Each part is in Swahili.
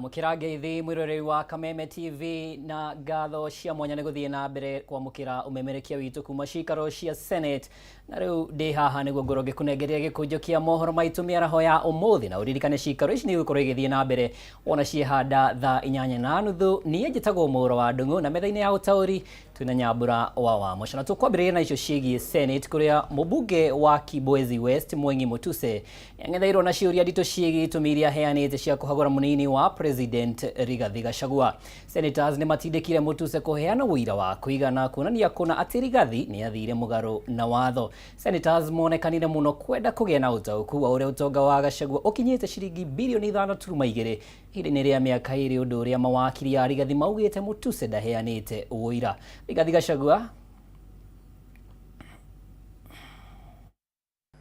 Amukira ngeithi mwiroreri wa Kameme TV na ngatho cia mwanya ni guthie na mbere kwamukira umemerekia witu kuma cikaro cia Senate na riu ndi haha niguo ngoro gikunengeria gikunjo kia mohoro maitu miaraho ya umuthi na uririkane cikaro ici ni gukorwo igithie na mbere wona ciehanda thaa 8:30 nie njitagwo Mũro wa Ndung'u na metha-ini ya utauri twina Nyambura wa Wamosha na tukwambiriria na icio cigie Senate kuria mubunge wa Kibwezi West Mwengi Mutuse yangethairwo na ciuria ndito cigie tumiria heanite cia kuhagura munini wa President Rigathi Gachagua. Senators ni matindikire Mutuse kuheana wira wa kuigana kuonania kuna ati Rigathi ni athire mugaru na watho. Senators monekanire muno kwenda kugia na utauku wa uria utonga wa Gachagua ukinyite ciringi bilioni 5.2 ihinda-ini ria miaka iri undu uria mawakiri a Rigathi maugite Mutuse ndaheanite wira. Rigathi Gachagua: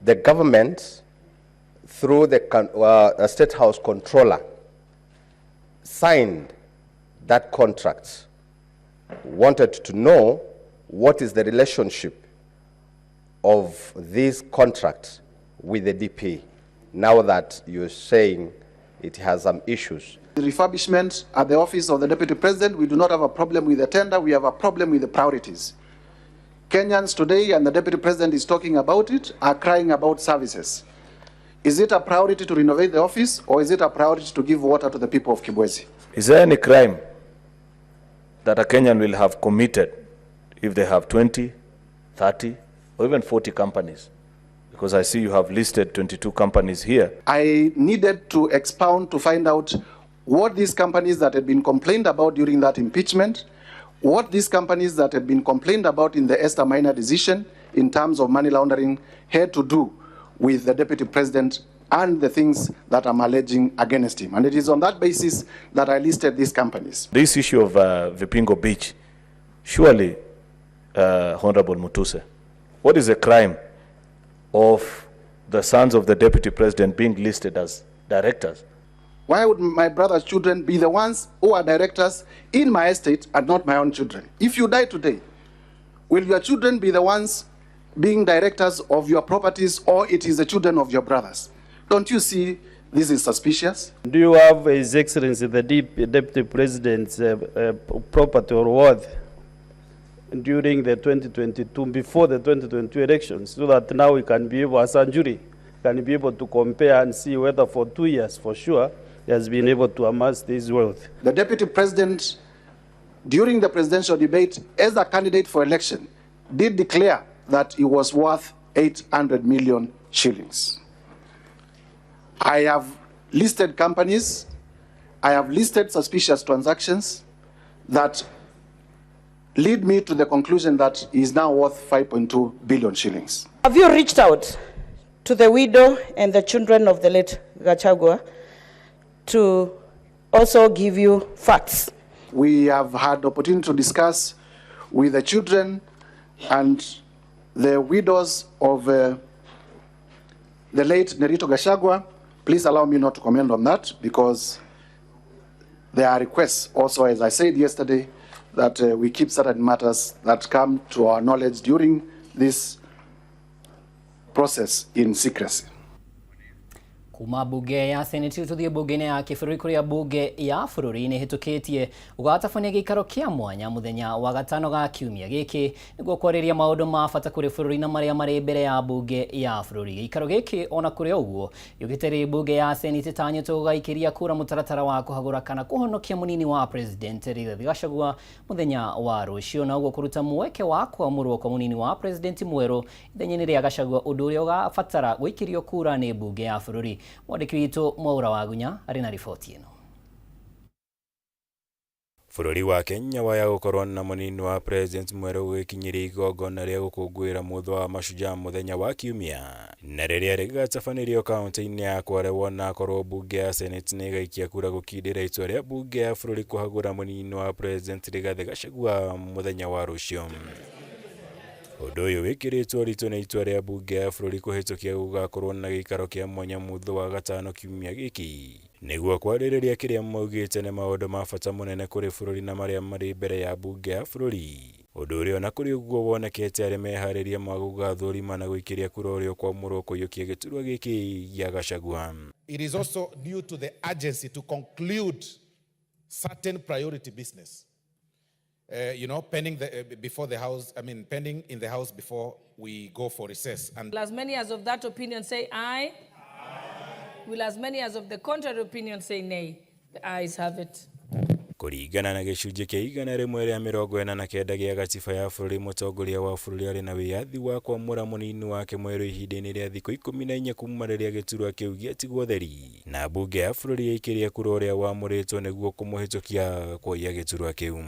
The government through the State House Controller signed that contract, wanted to know what is the relationship of this contract with the DP, now that you're saying it has some issues. The refurbishment at the office of the Deputy President, we do not have a problem with the tender, we have a problem with the priorities. Kenyans today, and the Deputy President is talking about it, are crying about services. Is it a priority to renovate the office, or is it a priority to give water to the people of Kibwezi? Is there any crime that a Kenyan will have committed if they have 20, 30, or even 40 companies? Because I see you have listed 22 companies here. I needed to expound to find out what these companies that had been complained about during that impeachment, what these companies that had been complained about in the Esther Minor decision in terms of money laundering had to do with the Deputy President and the things that I'm alleging against him. And it is on that basis that I listed these companies. This issue of Vipingo Beach, surely, Honorable Mutuse, what is the crime of the sons of the Deputy President being listed as directors? Why would my brother's children be the ones who are directors in my estate and not my own children? If you die today, will your children be the ones being directors of your properties, or it is the children of your brothers? Don't you see this is suspicious? Do you have His Excellency the Deputy President's property or worth during the 2022, before the 2022 elections, so that now we can be able, as a jury, can be able to compare and see whether for 2 years, for sure, he has been able to amass this wealth? The Deputy President, during the presidential debate, as a candidate for election, did declare that he was worth 800 million shillings. I have listed companies, I have listed suspicious transactions that lead me to the conclusion that he is now worth 5.2 billion shillings. Have you reached out to the widow and the children of the late Gachagua to also give you facts? We have had the opportunity to discuss with the children and the widows of the late Nerito Gachagua. Please allow me not to comment on that, because there are requests also, as I said yesterday, that we keep certain matters that come to our knowledge during this process in secrecy. Kuma bunge ya Senate tuthie bunge-ini ya kibũrũri kuria bunge ya bũrũri ni hitukitie ugatabania gikaro kia mwanya muthenya wa gatano ga kiumia giki niguo kwariria maundu ma bata kuri bũrũri na maria mari mbere ya bunge ya bũrũri. Gikaro giki ona kuri uguo yugiteri bunge ya Senate tanyitwo gaikiria kura mutaratara wa kuhagura kana kuhonokia munini wa President Rigathi Gachagua muthenya wa rucio, na uguo kuruta mweke wa kwamũrwo kwa munini wa President mweru ithenya-ini ria Gachagua undu uria ugabatara guikirio kura ni bunge ya bũrũri. Mwandiki witu Mwaura wa Gunya ari na riboti ino. Bũrũri wa Kenya waya gukorwo na munini wa President mweru gwikinyĩria igongona ria gũkũngũĩra mũthĩ wa Mashujaa muthenya wa kiumia, na rĩrĩa rĩgatabanĩrio kaunti-inĩ ya Kware wona akorwo bunge ya Senate nĩ igaikia kura gũkindĩra itua rĩa bunge ya bũrũri kũhagũra munini wa President Rigathi Gachagua muthenya wa rũciũ. Ũndũ ũyũ wĩkĩrĩtwo ritũ nĩ itua rĩa bunge ya bũrũri kũhĩtũkia gũgakorwo na gĩikaro kĩa mwanya mũthĩ wa gatano kiumia gĩkĩ nĩguo kwarĩrĩria kĩrĩa maugĩte nĩ maũndũ ma bata mũnene kũrĩ bũrũri na marĩa marĩ mbere ya bunge ya bũrũri. Ũndũ ũrĩa ona kũrĩ ũguo wonekete arĩ meharĩria ma gũgathũrima na gũikĩria kura ũrĩa kwamũrwo kũiyũkia gĩturwa gĩkĩ gĩa Gachagua. It is also due to the urgency to conclude certain priority business, pending before the House, pending in the House before we go for recess. And will as many as of that opinion say aye? Aye. Will as many as of the contrary opinion say nay? The ayes have it. Kuringana na gicunjĩ kĩa 149 gĩa gatiba ya bũrũri, mũtongoria wa bũrũri arĩ na wĩyathi wa kwamũra mũnini wake mwerũ ihinda-inĩ rĩa thikũ 14 kuuma rĩrĩa gĩturwa kĩu gĩatigwo theri, na mbunge ya bũrũri yaikĩria kura ũrĩa wamũrĩtwo nĩguo kũmũhĩtũkia kuoya gĩturwa kĩu.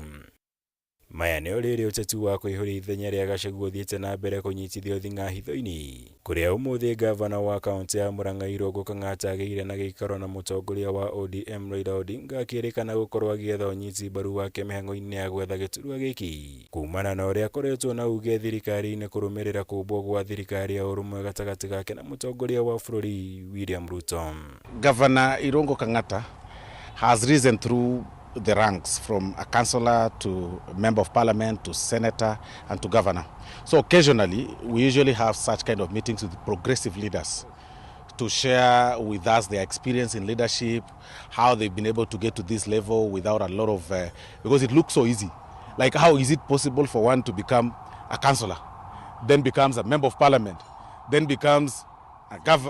Maya nĩ ũrĩrĩ ũteti wa kũihũria ithenya rĩa Gachagua ũthiĩte na mbere kũnyitithio thing'a hitho-inĩ, kũrĩa ũmũthĩ gavana wa kaunti ya Murang'a Irũngũ Kang'ata agĩire na gĩikaro na mũtongoria wa ODM Raila Odinga akĩrĩkana gũkorwo agĩetha ũnyiti mbaru wake mĩhang'o-inĩ ya gwetha gĩturwa gĩkĩ, kumana na ũrĩa akoretwo na uge thirikari-inĩ kũrũmĩrĩra kũmbwo gwa thirikari ya ũrũmwe gatagatĩ gake na mũtongoria wa bũrũri William Ruto. Governor Irũngũ Kang'ata has risen through the ranks from a councillor to a member of parliament to senator and to governor. So occasionally we usually have such kind of meetings with progressive leaders to share with us their experience in leadership, how they've been able to get to this level without a lot of, because it looks so easy. Like, how is it possible for one to become a councillor, then becomes a member of parliament, then becomes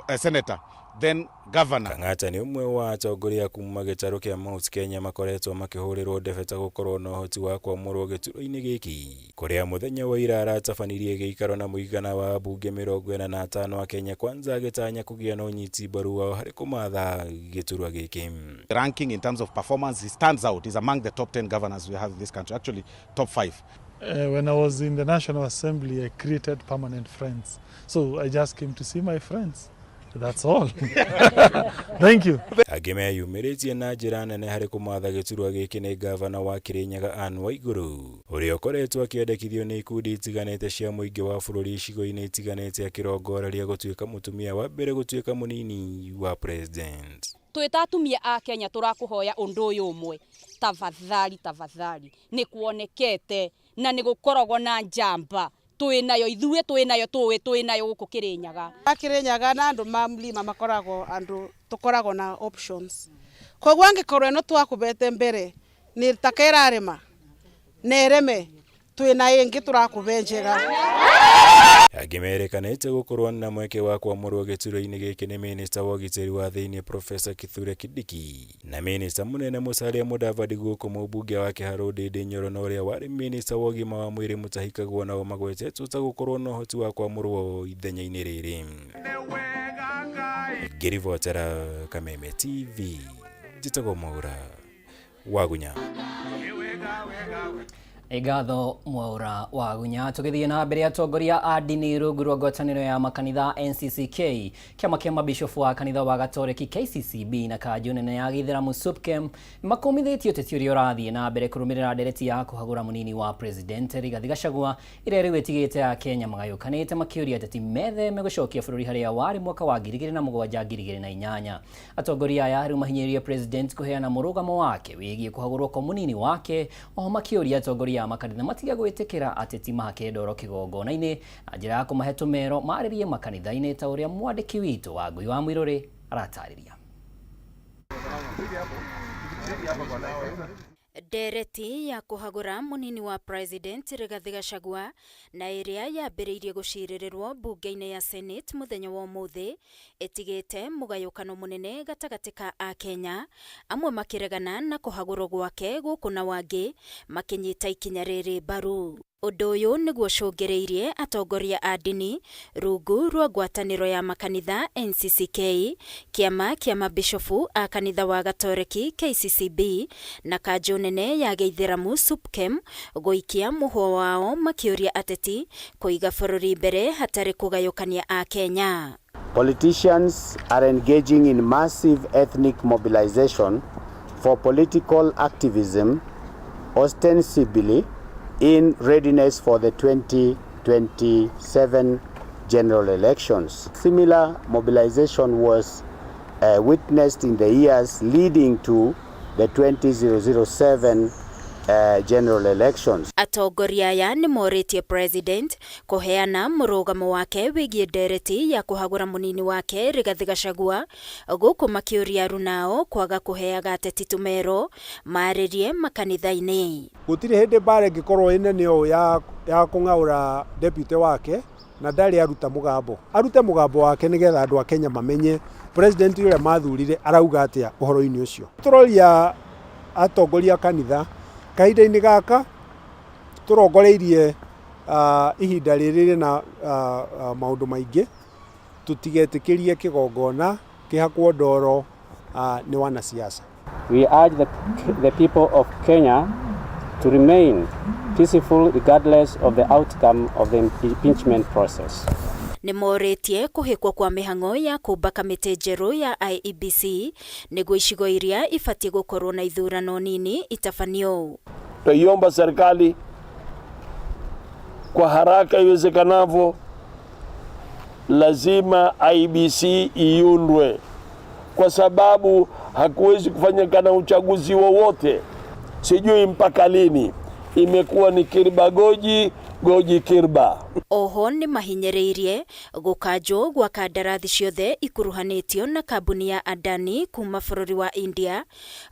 a senator, then governor. Kang'ata nĩ ũmwe wa atongoria kuma gĩtarũ kĩa Mount Kenya makoretwo makĩhũrĩrwo ndebeta gũkorwo na ũhoti wa kwamũrwo gĩturwa-inĩ gĩkĩ, kũrĩa mũthenya wa ira aratabanirie gĩikaro na mũigana wa ambunge 45 a Kenya Kwanza agĩtanya kũgĩa na ũnyiti mbaru wao harĩ kũmatha gĩturwa gĩkĩ. The ranking in terms of performance, he stands out. He's among the top 10 governors we have in this country, actually top 5. When I was in the National Assembly, I created permanent friends. So I just came to see my friends. That's all. Thank you. Angĩ meyumĩrĩtie na njĩra nene harĩ kũmatha gĩturwa gĩkĩ nĩ gavana wa Kirinyaga Waiguru, ũrĩa ũkoretwo akĩendekithio nĩ ikundi itiganĩte cia mũingĩ wa bũrũri icigo-inĩ itiganĩte akĩrongoreria gũtuĩka mũtumia wa mbere gũtuĩka mũnini wa president. Twĩta atumia a Kenya tũrakũhoya ũndũ ũyũ ũmwe, tafadhali nĩ kuonekete na nĩ gũkoragwo na njamba twĩnayo ithuĩ twĩnayo gũkũ Kirinyaga. Kirinyaga na andũ ma mlima makoragwo andũ tukoragwo na options. Koguo angĩkorwo ĩno twakubete mbere nĩ takerarema nereme twĩna ĩngĩ tũrakubenjega. Agĩmerekanĩte gũkorwo na mweke wa kwamũrwo gĩturwa-inĩ gĩkĩ nĩ minista wa ũgitĩri wa thĩinĩ Profesa Kithure Kindiki na minista mũnene Musalia Mudavadi gũkũ mũmbunge wa Kiharu Ndindi Nyoro na ũrĩa warĩ minista wa ũgima wa mwĩrĩ Mutahi Kagwe nao magwetetwo ta gũkorwo na ũhoti wa kwamũrwo ithenya-inĩ rĩrĩ. Ngĩribotera Kameme TV, njĩtagwo Mwaura Wagunya. Igatho Mwaura Wagunya. Tũgĩthiĩ na mbere, atongoria a ndini rungu rwa ngwatanĩro ya makanitha NCCK, kĩama kĩa mabishofu wa kanitha wa Gatoreki KCCB na kanjũ nene ya Gĩithĩramu SUPKEM makomithĩtie ũteti ũrĩa ũrathiĩ na mbere kũrũmĩrĩra ndereti ya kũhagũra mũnini wa president Rigathi Gachagua ĩrĩa rĩu ĩtigĩte a Kenya magayũkanĩte makĩũria ateti metheme gũcokia bũrũri harĩa warĩ mwaka wa 2007-2008. Atongoria aya rĩu mahinyĩrĩirie president kũheana mũrũgamo wake wĩgiĩ kũhagũrwo kwa mũnini wake, o makĩũria atongoria makanitha matiga gwĩtĩkĩra ateti make ndoro kĩgongona-inĩ na njĩra ya kũmahe tũmero marĩrie makanitha-inĩ ta ũrĩa mwandĩki witũ wa Ngui wa Mwirũrĩ aratarĩria. Ndereti ya kũhagũra mũnini wa president Rigathi Gachagua na ĩrĩa yambĩrĩirie gũcirĩrĩrwo mbunge-inĩ ya Senate mũthenya wa ũmũthĩ ĩtigĩte mũgayũkano mũnene gatagatĩ ka a Kenya, amwe makĩregana na kũhagũrwo gwake gũkũ na wangĩ makĩnyita ikinya rĩrĩ mbaru. Ũndũ ũyũ nĩguo cũngĩrĩirie atongoria a ndini rungu rwa ngwatanĩro ya makanitha NCCK, kĩama kĩa mabishofu a kanitha wa Gatoreki KCCB na kanjũ nene ya Gĩithĩramu SUPKEM gũikia mũhwo wao makĩũria ateti kũiga bũrũri mbere hatarĩ kũgayũkania a Kenya. Politicians are engaging in massive ethnic mobilization for political activism, ostensibly in readiness for the 2027 general elections. Similar mobilization was witnessed in the years leading to the 2007 general elections. Atongoria aya ni moretie president kuheana murugamo wake wigie ndereti ya kuhagura munini wake Rigathi Gachagua guku makiuria runao kwaga kuheaga ateti tumero maririe makanitha-ini. Gutire hindi bare ngikorwo inene o ya kungaura deputy wake na ndari aruta mugambo arute mugambo wake nigetha andu a Kenya mamenye president uria mathurire arauga atia uhoro-ini ucio. Turoria atongoria kanitha kahinda-ini gaka turongoreirie ihinda riri na maundu maingi tutigetikirie kigongona kihakwo ndoro ni wanasiasa. We urge the people of Kenya to remain peaceful regardless of the outcome of the impeachment process. Ni moretie kuhikwo kwa mihango ya kumba kamiti njeru ya IEBC niguo icigo iria ifatie gukorwo na ithurano nini itafanio. Tuiomba serikali kwa haraka iwezekanavyo, lazima IEBC iundwe, kwa sababu hakuwezi kufanyikana uchaguzi wowote sijui mpaka lini. Imekuwa ni kirba goji kirba. Oho ni mahinyereirie gukanjwo gwa kandarathi ciothe ikuruhanitio na kambuni ya Adani kuma bururi wa India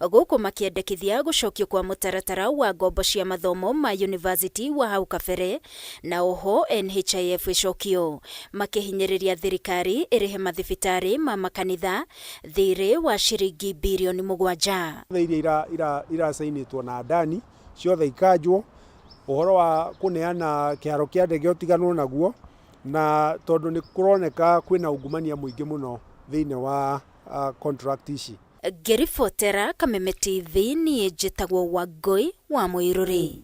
guku makiendekithia gucokio kwa mutaratara wa ngombo cia mathomo ma university wa hau kabere, na oho NHIF icokio makihinyereria thirikari irihe mathibitari ma makanitha thiri wa ciringi bilioni 7. Iria irasainitwo na Adani ciothe ikanjwo uhoro wa kuneana kiharo kia ndege utigano naguo, na tondu ni kuroneka kwina ungumania muingi muno thiine wa contract ici. Gerifotera Kameme TV ni njitagwo Wangui wa Muiruri.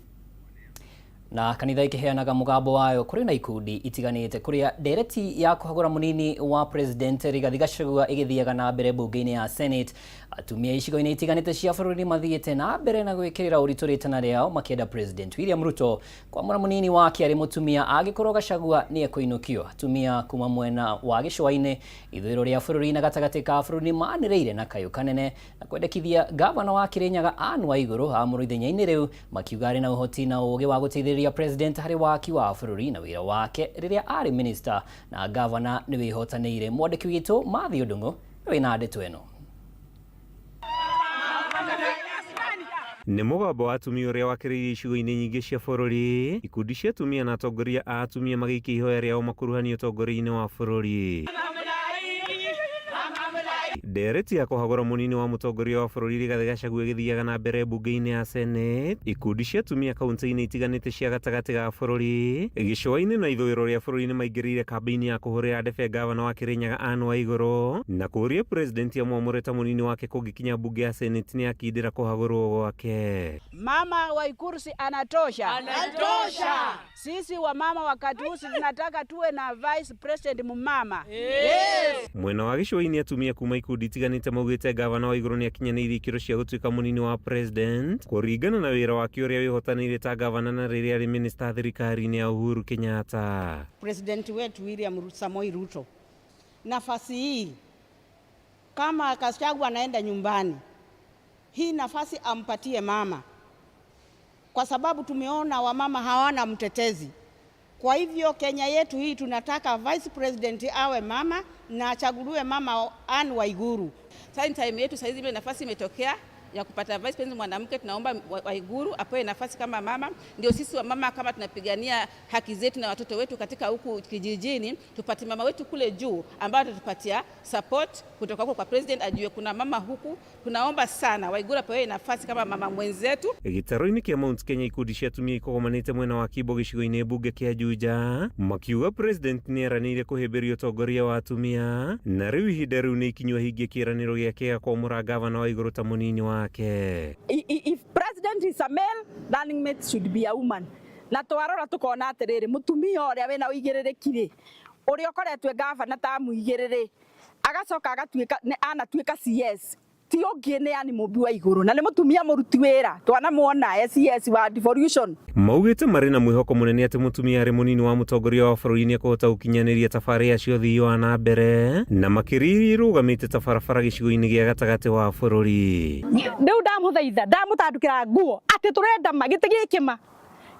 Na kanitha ikiheanaga mugambo wayo kuri na ikundi itiganite kuria ndereti ya kuhagura munini wa president Rigathi Gachagua igithiaga na mbere bunge-ini ya Senate. Atumia icigo-ini itiganite cia bururi mathiite na mbere na gwikirira uritu ritana riao makienda president William Ruto kwamura munini wake ari mutumia agikorwo Gachagua ni ekuinukio. Atumia kuma mwena wa gicua-ini ithwiro ria bururi na gatagati ka bururi manireire na kayu kanene na kwendekithia gavana wa Kirinyaga Anne Waiguru amuru ithenya-ini riu makiuga ari na uhoti na ugi wa guteithĩrĩria president hari waki wa bururi na wira wake riria ari minister na gavana ni wihotanĩire. Mwandiki witu Mathi Odungo wina ndeto eno. Ni mugambo wa atumia uria wakiririe icigo-ini nyingi cia bururi, ikundi cia atumia na atongoria a atumia magiikia ihoya riao makuruhanio utongoria-ini wa bururi. Ndereti ya kuhagura munini wa mutongoria wa bururi Rigathi Gachagua igithiaga na mbere bunge-ini ya Senate. Ikundi cia atumia kaunti-ini itiganite cia gatagati ga bururi, gicua-ini na ithwiro ria bururi ni maingirire kambeini ya kuhurira ndebe gavana wa Kirinyaga Anne Waiguru na kuria president ya mwamureta munini wake kugikinya bunge ya Senate ni akindira kuhagurwo gwake. Mama Waiguru si anatosha. Anatosha. Sisi wa mama wakati huu tunataka tuwe na vice president mumama. Yes. Mwena wa gicua-ini atumia kuma ikundi itiganite maugite gavana Waiguru ni akinyanĩirie ikiro cia gutuika munini wa president kuringana na wira wake uria wihotanĩire ta gavana na riria ari minister thirikari-ini ya Uhuru Kenyatta. President wetu William Samoei Ruto, nafasi hii kama Gachagua anaenda nyumbani, hii nafasi ampatie mama, kwa sababu tumeona wamama hawana mtetezi. Kwa hivyo Kenya yetu hii tunataka vice president awe mama na achaguliwe mama Anne Waiguru. Time yetu saizi ile nafasi imetokea ya kupata vice president mwanamke, tunaomba Waiguru apewe nafasi kama mama. Ndio sisi wa mama kama tunapigania haki zetu na watoto wetu katika huku kijijini, tupate mama wetu kule juu ambao atatupatia support kutoka huko kwa president, ajue kuna mama huku. Tunaomba sana Waiguru apewe nafasi kama mama mwenzetu. Gitaro-ini kia Mount Kenya ikundi cia atumia ikogomanite mwena wa Kibo gicigo-ini bunge kia Juja makiuga president ni eranĩire kuhĩmbĩria utongoria wa atumia na riu ihinda riu ni ikinywa hingie kĩranĩro gĩake gĩa kwamũra gavana Waiguru ta munini wake. If president is a male, running mate should be a woman. Na twarora tukona atiriri mutumia uria wina uigĩrĩrĩki ri uria ukoretwe gavana ta muigĩrĩrĩ agacoka agatuĩka anatuĩka CS ti ogene yani mubi wa iguru na ni mutumia muruti wira twana muona SES wa devolution maugite mari na mwihoko munene ati mutumia ari munini wa mutongoria wa bururi ni kuhota gukinyaniria tabari acio thio na mbere na makiriri rugamite tabarabara gicigo-ini gia gatagati wa bururi ndu ndamuthaitha ndamutandukira nguo ati turenda magite gikima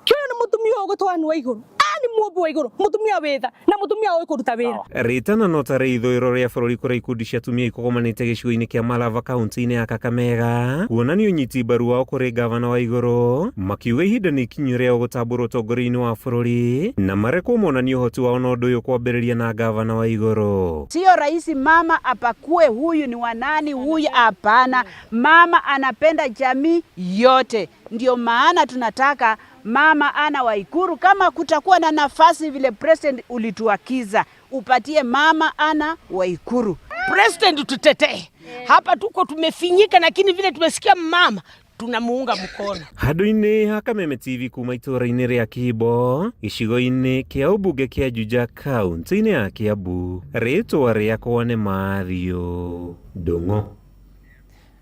kyo ni mutumia ugutwanu wa iguru ani mubu wa iguru mutumia witha na mutumia ukuruta wira ritana no tare ithoiro ria bururi kura ikundi cia atumia ikogomanite gicigo-ini kia Malava kaunti-ini ya Kakamega kuonania unyiti mbaru wao kuri gavana wa iguru makiuga ihinda ni ikinyu ria gutamburwo utongoria-ini wa bururi na marekwo monania uhoti wao na undu uyu kwambiriria na gavana wa iguru. Sio rais mama apakue huyu ni wanani huyu, hapana. Mama anapenda jamii yote, ndio maana tunataka mama Ana Waiguru, kama kutakuwa na nafasi vile president ulituakiza, upatie mama Ana Waiguru. President tutetee. Hapa tuko tumefinyika, lakini vile tumesikia mama tunamuunga mkono. Handu-ini ha Kameme TV kuma itura-ini ria Kibo gicigo-ini kia ubunge kia Juja kaunti-ini ya Kiambu, ritwa riakwa ni Mario Ndung'u.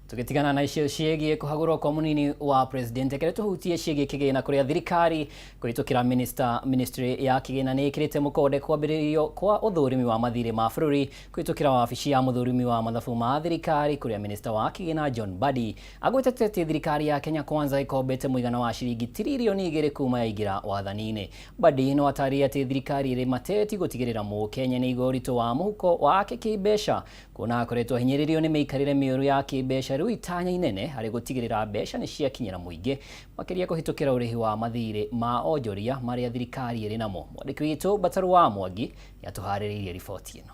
Tukitigana na icio ciĩgiĩ kũhagũrwo kwa mũnini wa president ekere tuhutie ciĩgiĩ kĩgĩna kũrĩa thirikari kũhĩtũkĩra ministry ya kĩgĩna nĩ ĩkĩrĩte mũkonde kwambĩrĩrio kwa ũthũrimi wa mathirĩ ma bũrũri kũhĩtũkĩra wabici ya mũthũrimi wa mathabu ma thirikari kũrĩa minister wa kĩgĩna John Mbadi agwetete atĩ thirikari ya Kenya Kwanza ĩkombete mũigana wa ciringi tiririoni 2 kuma yaingĩra wathani-inĩ. Mbadi no atarĩria atĩ thirikari ĩrĩ mateti gũtigĩrĩra mũkenya nĩ igũritũ wa mũhuko wake kĩmbeca kuona akoretwo hinyĩrĩrio nĩ mĩikarĩre mĩũru ya kĩmbeca rĩu itanya inene harĩ gũtigĩrĩra mbeca nĩ ciakinyĩra mũingĩ makĩria kũhĩtũkĩra ũrĩhi wa mathirĩ ma onjoria marĩa thirikari ĩrĩ namo. Mwandĩki witũ Bataru wa Mwangi yatũharĩrĩirie riboti ĩno.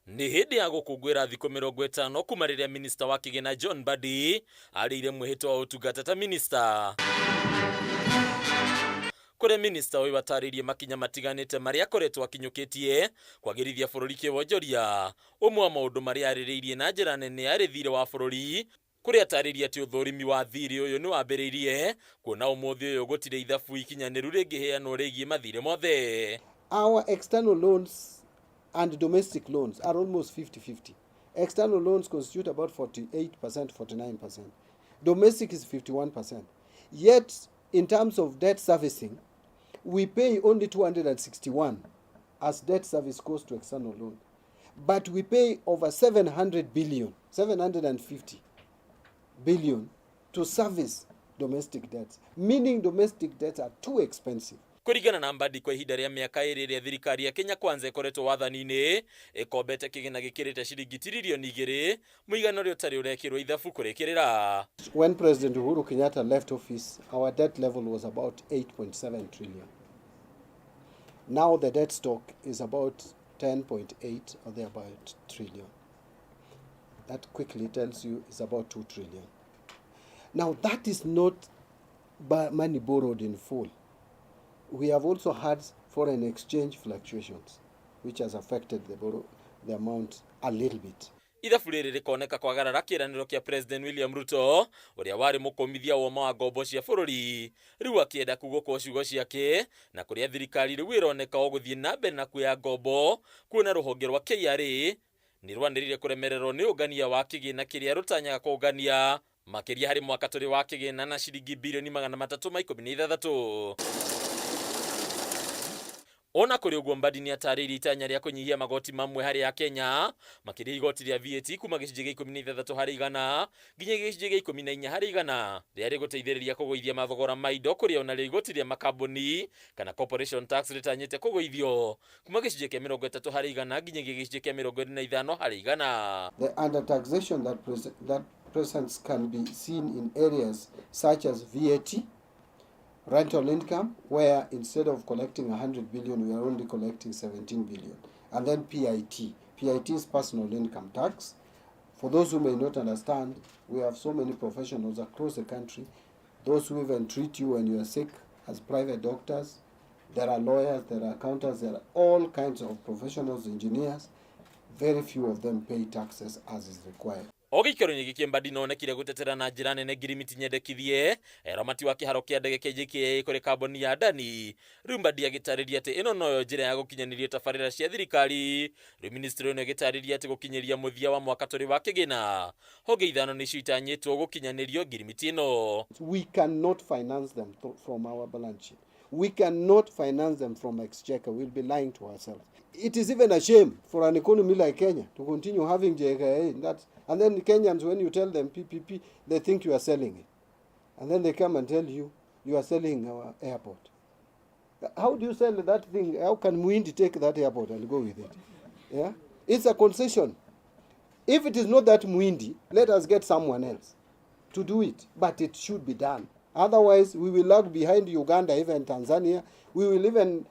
Ni hindi ya gũkũngũĩra thikũ 50 kuma rĩrĩa minister wa kĩgĩna John Mbadi arĩire mwĩhĩtwa wa ũtungata ta minister. Kure minister ũyũ atarĩirie makinya matiganĩte marĩa akoretwo akinyũkĩtie kwagĩrithia bũrũri kĩwonjoria. Ũmwe wa maũndũ marĩa arĩrĩirie na njĩra nene arĩ thirĩ wa bũrũri, kũrĩa atarĩirie atĩ ũthũrimi wa thirĩ ũyũ nĩ wambĩrĩirie kuona ũmũthĩ ũyũ gũtirĩ ithabu ikinyanĩru rĩngĩheanwo rĩgiĩ mathirĩ mothe. Our external loans and domestic loans are almost 50-50. External loans constitute about 48%, 49%. Domestic is 51%. Yet, in terms of debt servicing, we pay only 261 as debt service cost to external loan. But we pay over 750 billion to service domestic debts, meaning domestic debts are too expensive. Kũringana na Mbadi kwa ihinda rĩa mĩaka 2 rĩa thirikari ya Kenya Kwanza ĩkoretwo wathani-inĩ ĩkombete kĩgĩna gĩkĩrĩte ciringi tiririoni 2 mũigana ũrĩa ũtarĩ ũrekĩrwo ithabu kũrĩkĩrĩra. When President Uhuru Kenyatta left office, our debt level was about 8.7 trillion. Now the debt stock is about 10.8 or thereabout trillion. That quickly tells you it's about 2 trillion. Now that is not money borrowed in full. We have also had foreign exchange fluctuations, which has affected the amount a little bit. Ithabu rĩrĩ rĩkoneka kwagarara kĩĩranĩro kĩa President William Ruto ũrĩa warĩ mũkomithia wa wa ngombo cia bũrũri rĩu akĩenda kugwo kwa ciugo ciake na kũrĩa thirikari rĩu ĩroneka gũthiĩ na mbere na kuoya ngombo kuona rũhonge rwa KRA nĩ rwanĩrĩire kũremererwo nĩ ũngania wa kĩgĩna kĩrĩa rũtanyaga kũngania makĩria harĩ mwaka tũrĩ wa kĩgĩna na ciringi birioni 316. Ona kũrĩ ũguo Mbadi nĩ atarĩirie itanya rĩa kũnyihia magoti mamwe harĩ ya Kenya makĩria igoti rĩa VAT kuma gĩcunjĩ gĩa 16 harĩ igana nginya gĩcunjĩ gĩa 14 harĩ igana rĩrĩa rĩgũteithĩrĩria kũgũithia mathogora ma indo kũrĩa ona rĩo igoti rĩa makambuni kana corporation tax rĩtanyĩte kũgũithio kuma gĩcunjĩ kĩa 30 harĩ igana nginya gĩcunjĩ kĩa 25 harĩ igana. The under-taxation that presents can be seen in areas such as VAT, rental income, where instead of collecting 100 billion, we are only collecting 17 billion. And then PIT. PIT is personal income tax. For those who may not understand, we have so many professionals across the country. Those who even treat you when you are sick as private doctors. There are lawyers, there are accountants, there are all kinds of professionals, engineers. Very few of them pay taxes as is required. Ogikero giki mbadi nonekire gutetera na njira nene ngirimiti nyendekithie eramati wa kiharo kia ndege KJKA kuri kamboni ya Adani rumbadi agitariria ati ino noyo njira ya gukinyaniria tabarira cia thirikari ri ministry no agitariria ati gukinyiria muthia wa mwaka turi wa kigina hoge ithano ni citanyitwo gukinyanirio ngirimiti ino. We cannot finance them from our balance sheet. We cannot finance them from exchequer. We'll be lying to ourselves. It is even a shame for an economy like Kenya to continue having JKA. And then Kenyans, when you tell them PPP, they think you are selling it. And then they come and tell you, you are selling our airport. How do you sell that thing? How can Muindi take that airport and go with it? Yeah, it's a concession. If it is not that Muindi, let us get someone else to do it. But it should be done. Otherwise, we will lag behind Uganda, even Tanzania. We will even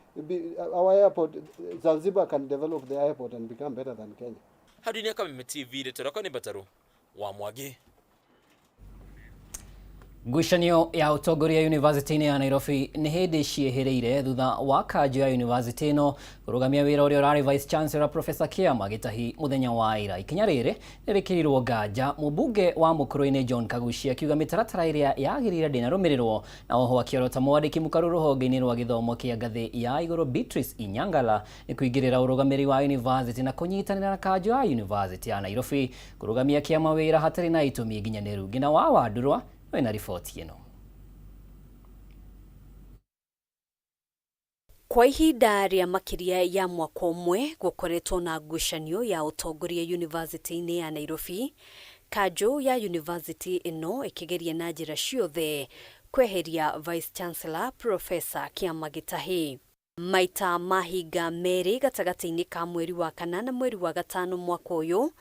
our airport, Zanzibar can develop the airport and become better than Kenya. Hadunia Kameme TV retoroko ni Bataru wa Mwagi. Ngucanio ya utongoria University ya Nairobi ni hindi ciehereire thutha wa kanjo ya university no kurugamia wira uria urari Vice Chancellor Professor Kiama gitahi muthenya wa ira. Ikinya riri nirikirirwo nganja mubunge wa Mukuruini John Kagucia akiuga mitaratara iria yagirire ndinarumirirwo na oho akiorota mwandiki mukaru ruhonge-ini rwa githomo kia ngathi ya iguru Beatrice Inyangala ni kuingirira urugamiri wa university na kunyitanira na kanjo ya University ya Nairobi kurugamia Kiama wira hatari na itumi nginyaniru ngina wa Wandurwa na ripoti ino. Kwa ihinda rĩa makiria ya mwaka ũmwe gukoretwo na ngucanio ya utongoria University-ini ya Nairobi, kanjo ya University ino ikigeria na njĩra ciothe kweheria Vice Chancellor Professor Kiama Gitahi. Maita mahinga meri gatagati-ini ka mweri wa kana na mweri wa gatano mwaka uyu,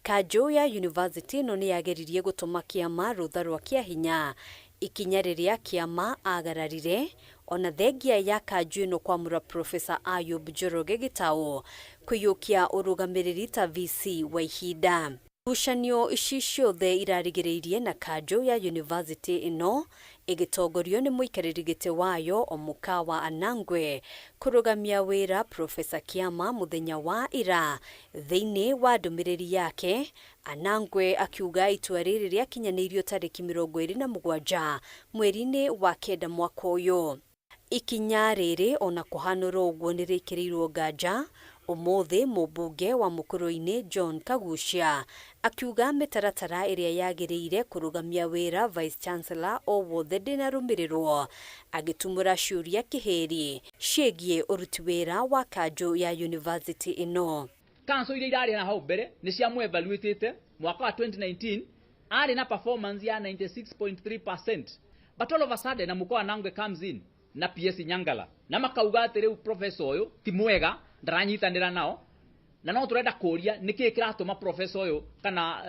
kanjo ya University ino ni yageririe gutuma Kiama rutha rwa kia hinya ikinya riria Kiama agararire ona thengia ya kanjo ino kwamura Professor Ayub Njoroge Gitau kuyukia urugamiriri ta VC wa ihinda. Ngucanio ici ciothe irarigĩrĩirie na kanjo ya University ino igitongorio ni muikarĩri gĩtĩ wayo Omukawa Anangwe kurugamia wira Professor Kiama muthenya wa ira. Thĩinĩ wa ndũmĩrĩri yake, Anangwe akiuga itua rĩrĩ rĩakinyanĩirio tarĩki 27 mweri-inĩ wa kenda mwaka ũyũ. Ikinya rĩrĩ ona kũhanũra ũguo nĩ rĩkĩrĩirwo nganja umuthi mubunge wa Mukuruini John Kagucia akiuga mitaratara iria yagiriire kurugamia wira Vice Chancellor o wothe ndinarumirirwo, agitumura ciuria kiheri ciĩgiĩ uruti wira wa kanjo ya University ino. Kanso iria irari na hau mbere ni cia mu evaluate mwaka wa 2019 ari na performance ya 96.3%, but all of a sudden na Mukoa Nangwe comes in na PS Nyangala na makauga ati riu professor uyu ti mwega ndaranyitanira nao na no turenda kuria niki kiratuma professor uyu kana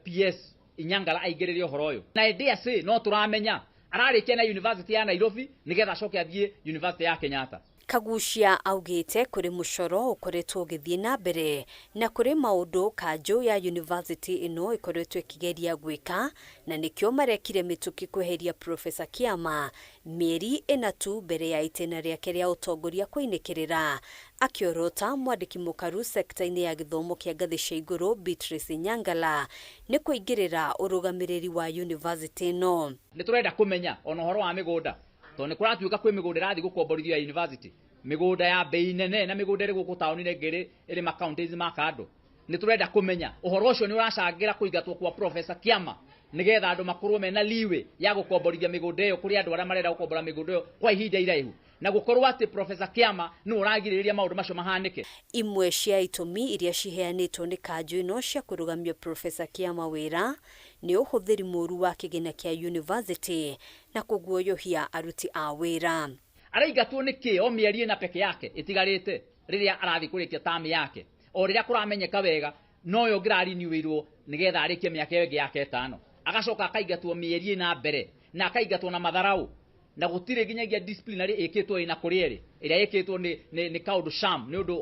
PS Inyangala aigiririo horo uyu na idea si no turamenya ararikia na University ya Nairobi nigetha acoke athie University ya Kenyatta. Kagucia augite kuri mucoro ukoretwo githie na mbere na kuri maundu kanjo ya University ino ikoretwo ikigeria gwika na nikio marekire mituki kweheria Professor Kiama mieri ina tu mbere ya itena riake ria utongoria kuinikirira. Akiorota mwandiki mukaru sekta-ini ya githomo kia ngathi cia iguru Beatrice Nyangala ni kuingirira urugamiriri wa University ino. Ni turenda kumenya ona horo wa migunda to ni kuratuika kwi migunda irathi gukomborithio ya University, migunda ya bei nene na migunda iri guku tauni-ini ngiri iri ma-counties ma kando. Ni turenda kumenya uhoro ucio ni uracangira kuingatwo kwa Professor Kiama nigetha andu makorwo mena liwe ya gukomborithia migunda iyo kuri andu aria marenda gukombora migunda iyo kwa ihinda iraihu na gukorwo ati Professor Kiama ni uragiriria maundu macio mahanike. Imwe cia itumi iria ciheanitwo ni kanjo ino cia kurugamia Professor Kiama wira ni uhuthiri muru wa kigina kia University na kuguoyohia aruti a wira. Araigatwo niki o mieri na peke yake itigarite riria arathi kurikia tami yake o riria kuramenyeka wega no yo grari ni wirwo nigetha arikie miaka yake yake 5 agacoka akaigatwo mieri na mbere na akaigatwo na matharau na gutire ginyagia disciplinary ikitwo ina kurieri iria ikitwo ni kaundu sham ni undu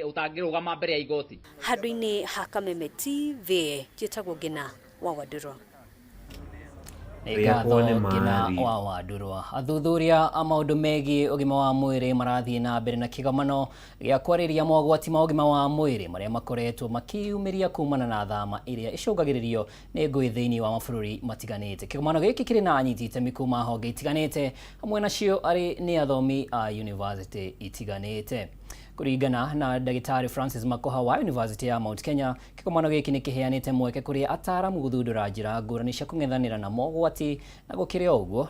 utangirugama mbere ya igoti. Handũ-inĩ ha Kameme TV njĩtagwo Ngina wa Wandurwa. Ngatho ngina wa Wadurwa athuthuria amaundu megi ugima wa mwiri marathie na mbere na kigomano gya kwariria mogwati ma ugima wa mwiri maria makoretwo makiumiria kumana na thama iria icungagiririo ni ngui thiini wa mabũrũri matiganite. Kigomano giki kiri na anyiti itemi kuma honge itiganite hamwe nacio ari ni athomi a university itiganite. Kuringana na Dagitari Francis Makoha wa University ya Mount Kenya, kigomano giki ni kiheanite mweke kuri ataramu guthundura njira ngurani cia kung'ethanira na mogwati na gukiria uguo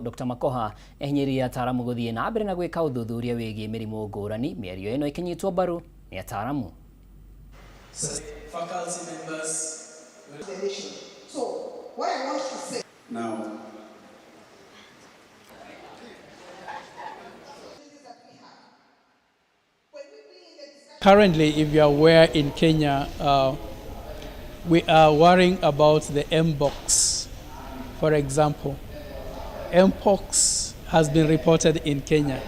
Dr. Makoha ehinyiria ataramu guthie na mbere na gwika uthuthuria wigie mirimu ngurani. Mĩario ĩno ikinyitwo mbaru ni ataramu. Faculty members. So what I want to say now, currently, if you are aware, in Kenya, we are worrying about the Mpox. For example, Mpox has been reported in Kenya,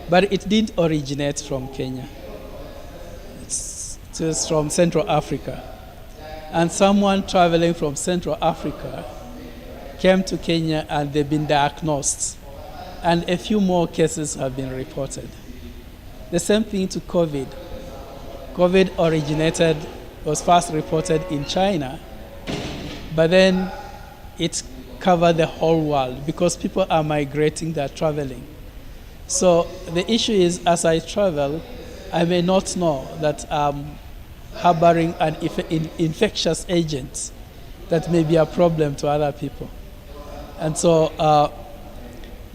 but it didn't originate from Kenya. It was from Central Africa. And someone traveling from Central Africa came to Kenya and they've been diagnosed. And a few more cases have been reported. The same thing to COVID. COVID was first reported in China, but then it covered the whole world because people are migrating, they're traveling. So the issue is, as I travel, I may not know that I'm harboring an infectious agent that may be a problem to other people. And so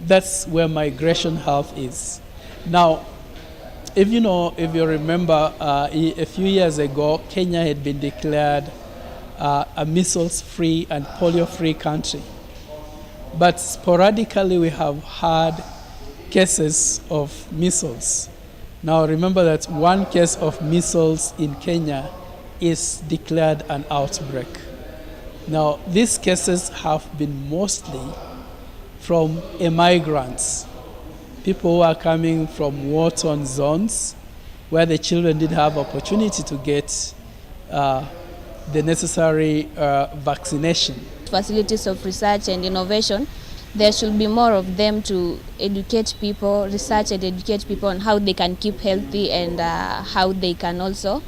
that's where migration health is. Now, if you remember, a few years ago, Kenya had been declared a measles-free and polio-free country. But sporadically, we have had cases of measles. Now, remember that one case of measles in Kenya is declared an outbreak. Now, these cases have been mostly from immigrants, people who are coming from war-torn zones where the children didn't have opportunity to get the necessary vaccination. Facilities of research and innovation, there should be more of them to educate people, research and educate people on how they can keep healthy and how they can also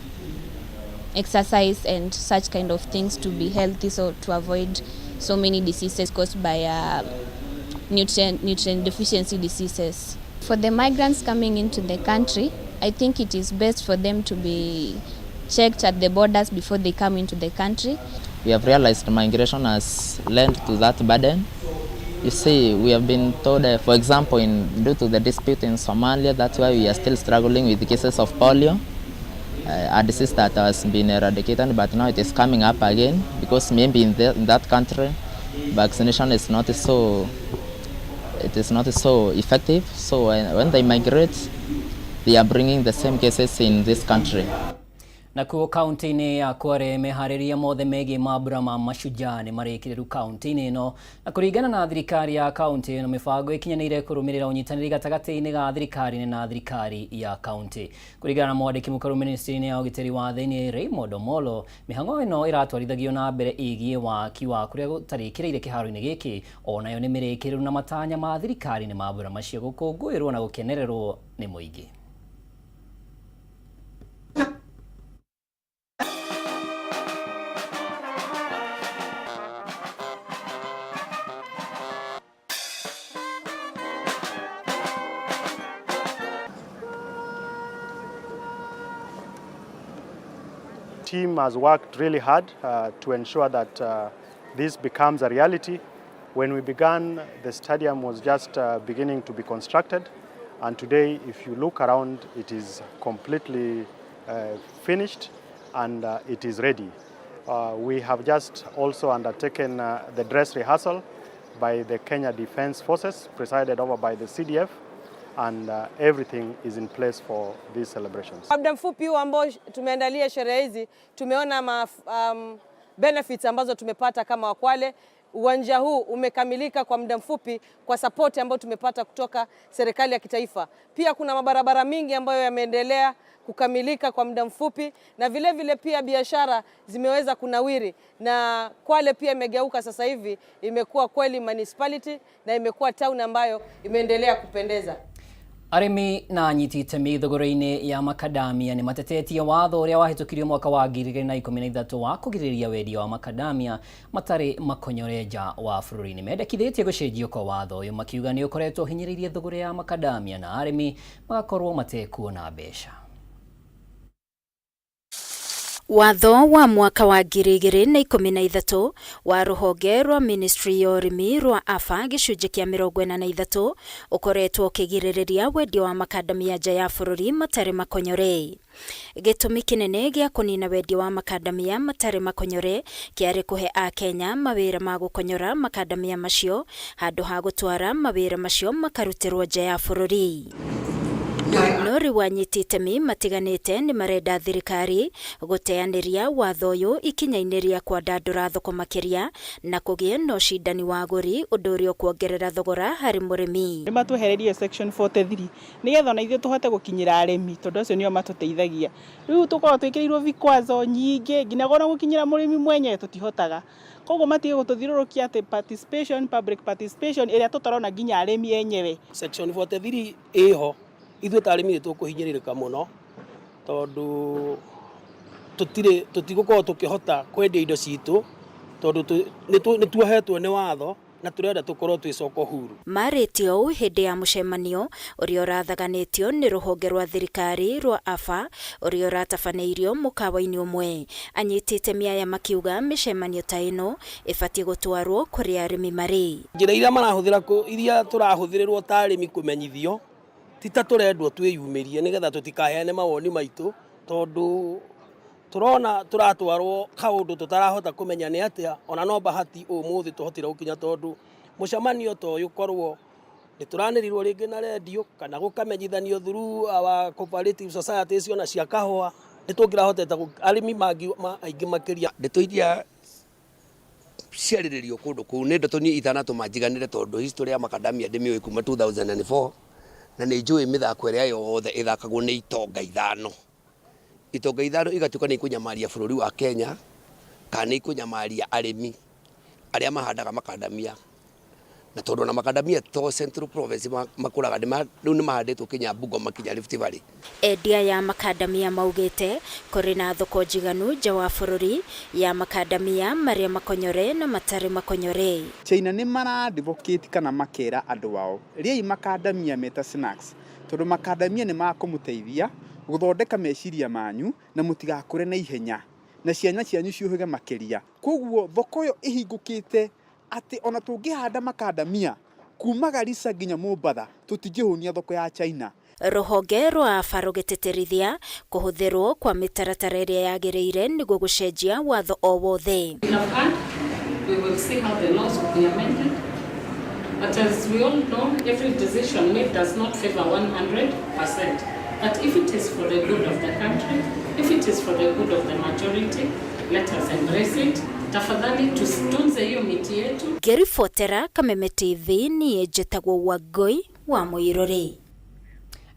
exercise and such kind of things to be healthy, so to avoid so many diseases caused by nutrient deficiency diseases. For the migrants coming into the country, I think it is best for them to be checked at the borders before they come into the country. We have realized migration has led to that burden. You see, we have been told, for example, due to the dispute in Somalia, that's why we are still struggling with the cases of polio, a disease that has been eradicated, but now it is coming up again because maybe in that country, vaccination is not so effective. So when they migrate, they are bringing the same cases in this country. Nakuo kaunti-ini ya Kware mehariria mothe megi mambura ma Mashujaa ni marikiriru kaunti-ini ino na kuringana na thirikari ya kaunti ino mibango ikinyanire kurumirira unyitaniri gatagati-ini ga thirikari na thirikari ya kaunti. Kuringana na mwandiki mukuru ministry-ini ya ugitiri wa thiini Raymond Omolo, mihango ino iratwarithagio na mbere igie waki wa kuria gutarikirire kiharo-ini giki onayo ni mirikiriru na matanya ma thirikari ni mambura macio gukungwirwo na gukenererwo ni muingi. Team has worked really hard to ensure that this becomes a reality. When we began, the stadium was just beginning to be constructed, and today, if you look around, it is completely finished and it is ready. We have just also undertaken the dress rehearsal by the Kenya Defence Forces, presided over by the CDF, and everything is in place for these celebrations. Muda mfupi huu ambao tumeandalia sherehe hizi, tumeona benefits ambazo tumepata kama Wakwale. uwanja huu umekamilika kwa muda mfupi kwa support ambayo tumepata kutoka serikali ya kitaifa. Pia kuna mabarabara mingi ambayo yameendelea kukamilika kwa muda mfupi, na vile vile pia biashara zimeweza kunawiri, na Kwale pia imegeuka sasa hivi imekuwa kweli municipality na imekuwa town ambayo imeendelea kupendeza. Arimi na anyiti itemi thogora-inĩ ya Macadamia ni matetetie watho ũrĩa wahĩtũkirio mwaka wa 2013 wa kũgirĩrĩria wendia wa Macadamia matarĩ makonyore nja wa bũrũri-inĩ. Mendekithĩtie gũcenjio kwa watho ũyũ makiuga nĩ ũkoretwo hinyĩrĩirie thogora ya Macadamia na arĩmi magakorwo matekuona mbeca. Watho wa mwaka wa 2013 wa rũhonge rwa Ministry ya Ũrĩmi rwa AFA gĩcunjĩ kĩa 43 ũkoretwo ũkĩgirĩrĩria wendia wa Macadamia nja ya bũrũri matarĩ makonyore. Gĩtũmi kĩnene gĩa kũnina wendia wa Macadamia matarĩ makonyore kĩarĩ kũhe Akenya mawĩra ma gũkonyora Macadamia macio handũ ha gũtwara mawĩra macio makarutĩrwo nja ya bũrũri. No rĩu anyiti itemi matiganĩte nĩ marenda thirikari gũteanĩria watho ũyũ ikinya-inĩ rĩa kwandandũra thoko makĩria na kũgĩe na ũcindani wa agũri, ũndũ ũrĩa ũkuongerera thogora harĩ mũrĩmi. Nĩ matwehererie section 43 nĩgetha na ithuĩ tũhote gũkinyĩra arĩmi, tondũ acio nĩo matũteithagia. Rĩu tũkorwo twĩkĩrĩirwo vikwazo nyingĩ nginya gona gũkinyĩra mũrĩmi mwenye tũtihotaga. Koguo matige gũtũthiũrũrũkia atĩ participation, public participation ĩrĩa tũtarona nginya arĩmi enyewe. Section 43 ĩho ithuĩ ta arĩmi tũkũhinyĩrĩrĩka mũno, tondũ tũtigũkorwo tũkĩhota kwendia indo citũ, tondũ nĩ tuohetwo nĩ watho na tũrenda tũkorwo twĩ soko huru. Marĩtio ũũ hĩndĩ ya mũcemanio ũrĩa ũrathaganĩtio nĩ rũhonge rwa thirikari rwa AFA ũrĩa ũratabanĩirio mũkawa-inĩ ũmwe. Anyiti itemi aya makiuga mĩcemanio ta ĩno ĩbatiĩ gũtwarwo kũrĩ arĩmi marĩ. Njĩra iria tũrahũthĩrĩrwo ta arĩmi kũmenyithio tita tũrendwo twĩyumĩrie nĩgetha tũtikaheane mawoni maitũ, tondũ tũrona tũratwarwo kaũndũ tũtarahota kũmenya nĩ atĩa, ona no bahati ũmũthĩ tũhotire gũkinya, tondũ mũcemanio ta ũyũ korwo nĩ tũranĩrirwo rĩngĩ na redio kana gũkamenyithanio through our cooperative societies ona cia kahũa, nĩ tũngĩrahotete arĩmi aingĩ makĩria. Ndeto iria ciarĩrĩrio kũndũ kũu nĩ ndeto niĩ itanatũmanjiganĩre, tondũ history ya Macadamia ndĩmĩũĩ kuma 2004 na nĩ njũĩ mĩthako ĩrĩa yothe ĩthakagwo nĩ itonga ithano. Itonga ithano igatuĩka nĩ ikũnyamaria bũrũri wa Kenya kana nĩ ikũnyamaria arĩmi arĩa mahandaga Macadamia, na tondũ na Macadamia to Central Province makũraga rĩu nĩ mahandĩtwo Kinyambugo makinya Rift Valley. Endia ya Macadamia maugĩte kũrĩ na thoko njiganu nja wa bũrũri ya Macadamia marĩa makonyore na matarĩ makonyore. China nĩ maradvocate kana makera andũ ao rĩai Macadamia meta snacks, tondũ Macadamia nĩ makũmũteithia gũthondeka meciria manyu na mũtigakũre na ihenya na ciana cianyu ciũhĩge makĩria. Koguo thoko ĩyo ĩhingũkĩte atĩ ona tũngĩhanda Macadamia kuma Garissa nginya Mombatha tũtingĩhũnia thoko ya China. Rũhonge rwa AFA rũgĩtĩtĩrithia kũhũthĩrwo kwa mĩtaratara ĩrĩa yagĩrĩire nĩguo gũcenjia watho o wothe. We will see how the laws will be amended. But as we all know, every decision made does not favor 100%. But if it is for the good of the country, if it is for the good of the majority, let us embrace it. Tafadhali tusitunze hiyo miti yetu. Ngĩribotera Kameme TV niĩ njĩtagwo Wangui wa Mũirũrĩ.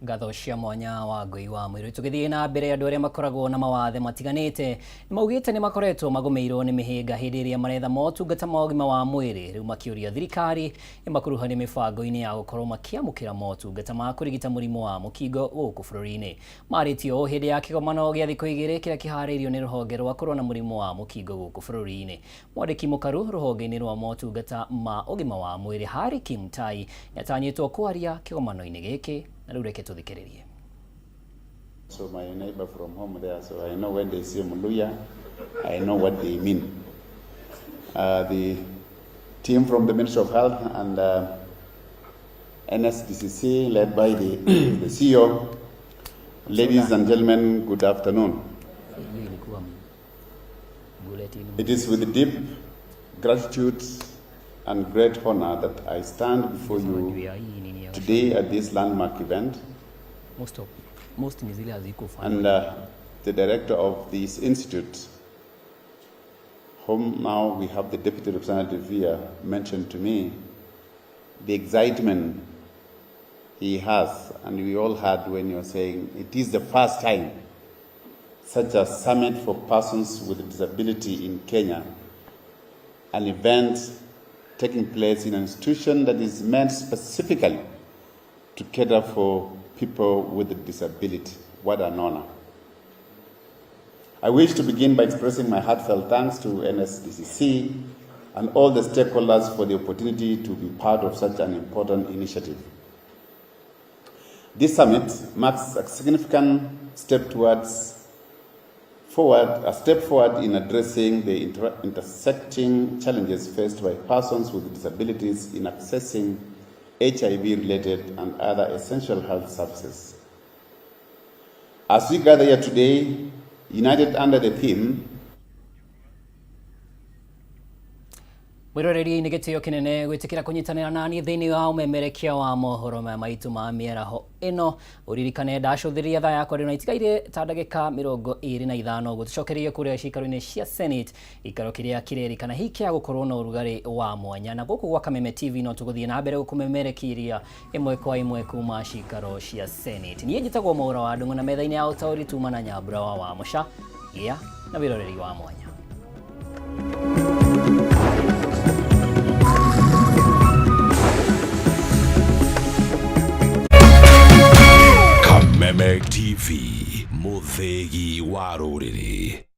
Ngatho cia mwanya wa Ngui wa Mũirũrĩ. Tũgĩthiĩ na mbere, andũ arĩa makoragwo na mawathe matiganĩte nĩ maugĩte nĩ makoretwo magũmĩirwo nĩ mĩhĩnga hĩndĩ ĩrĩa maretha motungata ma ũgima wa mwĩrĩ. Rĩu makĩũria thirikari ĩmakuruhanie mĩbango-inĩ ya gũkorwo makĩamũkĩra motungata ma kũrigita mũrimũ wa mũkingo gũkũ bũrũri-inĩ. Marĩtio ũũ hĩndĩ ya kĩgomano gĩa thikũ igĩrĩ kĩrĩa kĩharĩirio nĩ rũhonge rwa kũrũa na mũrimũ wa mũkingo gũkũ bũrũri-inĩ. Mwandĩki mũkaru rũhonge-inĩ rwa motungata ma ũgima wa mwĩrĩ Harry Kimtai nĩatanyĩtwo kwaria kĩgomano-inĩ gĩkĩ. So my neighbor from home there, so I know when they say Muluya, I know what they mean. The team from the Ministry of Health and NSDCC, led by the, the CEO, ladies and gentlemen, good afternoon. It is with deep gratitude and great honor that I stand before you today at this landmark event, and the director of this institute whom now we have the deputy representative here mentioned to me, the excitement he has, and we all heard when you were saying it is the first time such a summit for persons with disability in Kenya, an event taking place in an institution that is meant specifically to cater for people with a disability. What an honor. I wish to begin by expressing my heartfelt thanks to NSDCC and all the stakeholders for the opportunity to be part of such an important initiative. This summit marks a significant step forward in addressing the intersecting challenges faced by persons with disabilities in accessing HIV-related and other essential health services. As we gather here today, united under the theme Wiroreri nĩ gĩtĩo kĩnene gwĩtĩkĩra kũnyitanĩra nani thĩinĩ wa ũmemerekia wa mohoro maitũ ma mĩaraho ĩno. Ũririkane ndacũthĩrĩria thaa yakwa rĩu na itigaire ta ndagĩka 25 gũtũcokeria kũrĩa cikaro-inĩ cia Senate, ikaro kĩrĩa kĩrerĩkana hiki ya gũkorwo na ũrugarĩ wa mwanya. Na gũkũ gwa Kameme TV no tũgũthiĩ na mbere gũkũmemerekia ĩmwe kwa ĩmwe kuma cikaro cia Senate. Niĩ njĩtagwo Mwaura wa Ndung'u na metha-inĩ ya ũtaũri tuma na Nyambura wa Wamusha, gĩa na wiroreri wa mwanya. Kameme TV, muthegi wa rũrĩrĩ.